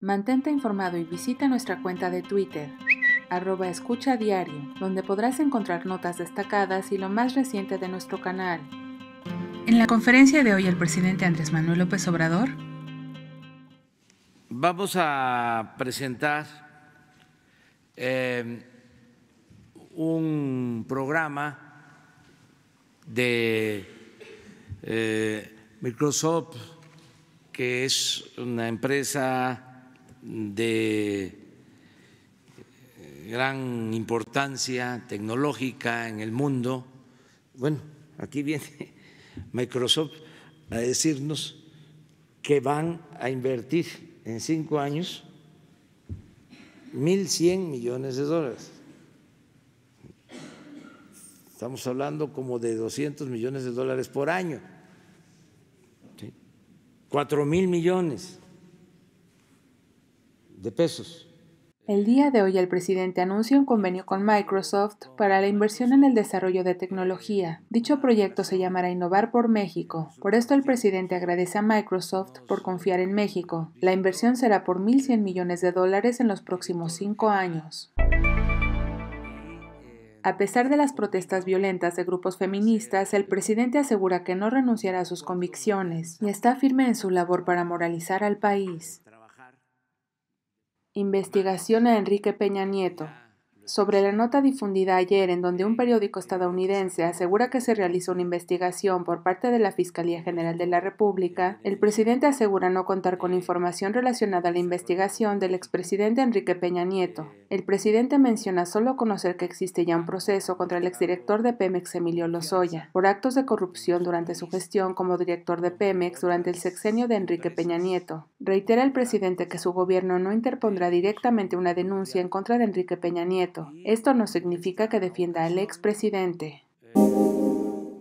Mantente informado y visita nuestra cuenta de Twitter, @escuchadiario, donde podrás encontrar notas destacadas y lo más reciente de nuestro canal. En la conferencia de hoy, el presidente Andrés Manuel López Obrador. Vamos a presentar un programa de Microsoft, que es una empresa de gran importancia tecnológica en el mundo. Bueno, aquí viene Microsoft a decirnos que van a invertir en 5 años 1.100 millones de dólares. Estamos hablando como de 200 millones de dólares por año, ¿sí? 4,000 millones de pesos. El día de hoy el presidente anuncia un convenio con Microsoft para la inversión en el desarrollo de tecnología. Dicho proyecto se llamará Innovar por México. Por esto el presidente agradece a Microsoft por confiar en México. La inversión será por 1.100 millones de dólares en los próximos 5 años. A pesar de las protestas violentas de grupos feministas, el presidente asegura que no renunciará a sus convicciones y está firme en su labor para moralizar al país. Investigación a Enrique Peña Nieto. Sobre la nota difundida ayer en donde un periódico estadounidense asegura que se realizó una investigación por parte de la Fiscalía General de la República, el presidente asegura no contar con información relacionada a la investigación del expresidente Enrique Peña Nieto. El presidente menciona solo conocer que existe ya un proceso contra el exdirector de Pemex, Emilio Lozoya, por actos de corrupción durante su gestión como director de Pemex durante el sexenio de Enrique Peña Nieto. Reitera el presidente que su gobierno no interpondrá directamente una denuncia en contra de Enrique Peña Nieto. Esto no significa que defienda al expresidente.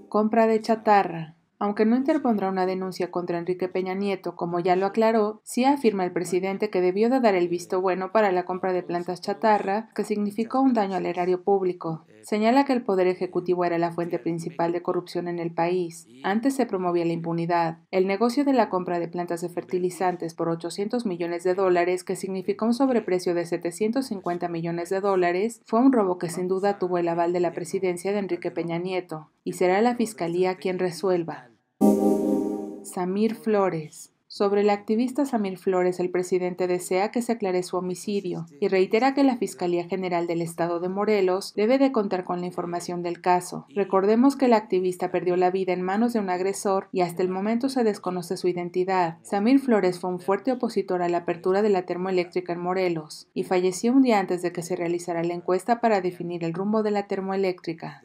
Compra de chatarra. Aunque no interpondrá una denuncia contra Enrique Peña Nieto, como ya lo aclaró, sí afirma el presidente que debió de dar el visto bueno para la compra de plantas chatarra, que significó un daño al erario público. Señala que el Poder Ejecutivo era la fuente principal de corrupción en el país. Antes se promovía la impunidad. El negocio de la compra de plantas de fertilizantes por 800 millones de dólares, que significó un sobreprecio de 750 millones de dólares, fue un robo que sin duda tuvo el aval de la presidencia de Enrique Peña Nieto, y será la Fiscalía quien resuelva. Samir Flores. Sobre la activista Samir Flores, el presidente desea que se aclare su homicidio y reitera que la Fiscalía General del Estado de Morelos debe de contar con la información del caso. Recordemos que la activista perdió la vida en manos de un agresor y hasta el momento se desconoce su identidad. Samir Flores fue un fuerte opositor a la apertura de la termoeléctrica en Morelos y falleció un día antes de que se realizara la encuesta para definir el rumbo de la termoeléctrica.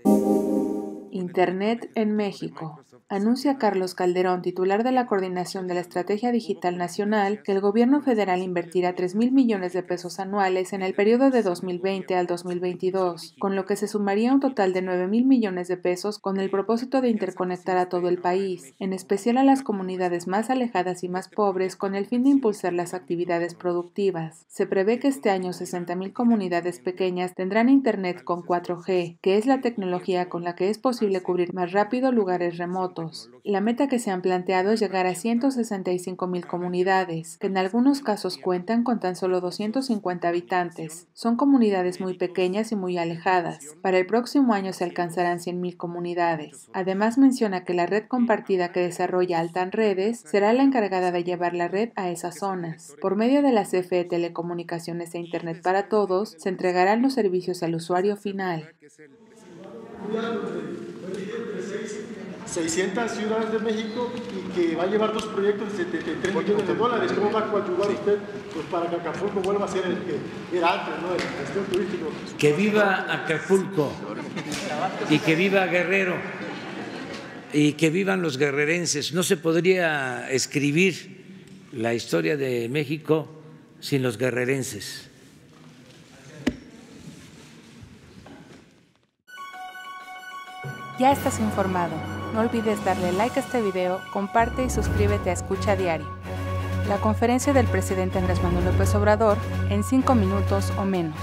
Internet en México. Anuncia Carlos Calderón, titular de la Coordinación de la Estrategia Digital Nacional, que el gobierno federal invertirá 3,000 millones de pesos anuales en el periodo de 2020 al 2022, con lo que se sumaría un total de 9,000 millones de pesos con el propósito de interconectar a todo el país, en especial a las comunidades más alejadas y más pobres, con el fin de impulsar las actividades productivas. Se prevé que este año 60,000 comunidades pequeñas tendrán Internet con 4G, que es la tecnología con la que es posible cubrir más rápido lugares remotos. La meta que se han planteado es llegar a 165,000 comunidades, que en algunos casos cuentan con tan solo 250 habitantes. Son comunidades muy pequeñas y muy alejadas. Para el próximo año se alcanzarán 100,000 comunidades. Además menciona que la red compartida que desarrolla Altán Redes será la encargada de llevar la red a esas zonas. Por medio de la CFE Telecomunicaciones e Internet para Todos, se entregarán los servicios al usuario final. 600 ciudades de México y que va a llevar 2 proyectos de 73 millones de dólares. ¿Cómo va a coadyuvar usted pues, para que Acapulco vuelva a ser el que era antes, ¿no? El gestión turístico. Que viva Acapulco y que viva Guerrero y que vivan los guerrerenses. No se podría escribir la historia de México sin los guerrerenses. Ya estás informado. No olvides darle like a este video, comparte y suscríbete a Escucha Diario. La conferencia del presidente Andrés Manuel López Obrador en 5 minutos o menos.